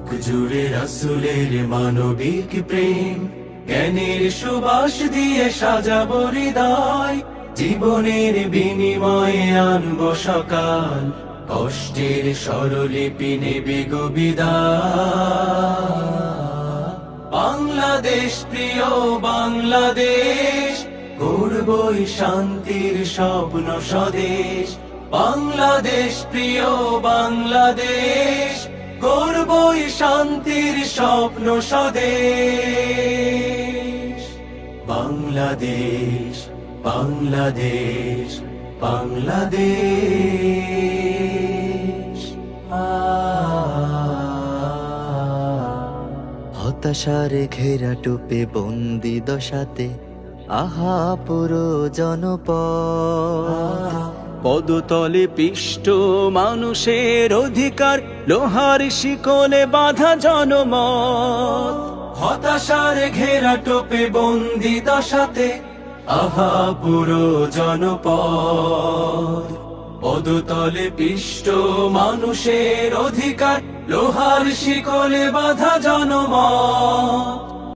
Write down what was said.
বুক জুড়ে রাসূলের মানবিক প্রেম, জ্ঞানের সুবাস দিয়ে সাজাবো হৃদয়, জীবনের বিনিময়ে আনবো সকাল, কষ্টের স্বরলিপি নেবে গো বিদায়। বাংলাদেশ প্রিয় বাংলাদেশ, গড়বই শান্তির স্বপ্ন স্বদেশ। বাংলাদেশ প্রিয় বাংলাদেশ, গড়বই শান্তির স্বপ্ন স্বদেশ। বাংলাদেশ বাংলাদেশ বাংলাদেশ। হতাশার ঘেরা টুপে বন্দি দশাতে আহা পুরো জনপদ, পদতলে পিষ্ট মানুষের অধিকার, লোহার শিকলে বাঁধা জনমত। হতাশার ঘেরা টোপে বন্দি দশাতে আহা পুরো জনপদ, পদতলে পিষ্ট মানুষের অধিকার, লোহার শিকলে বাঁধা জনমত।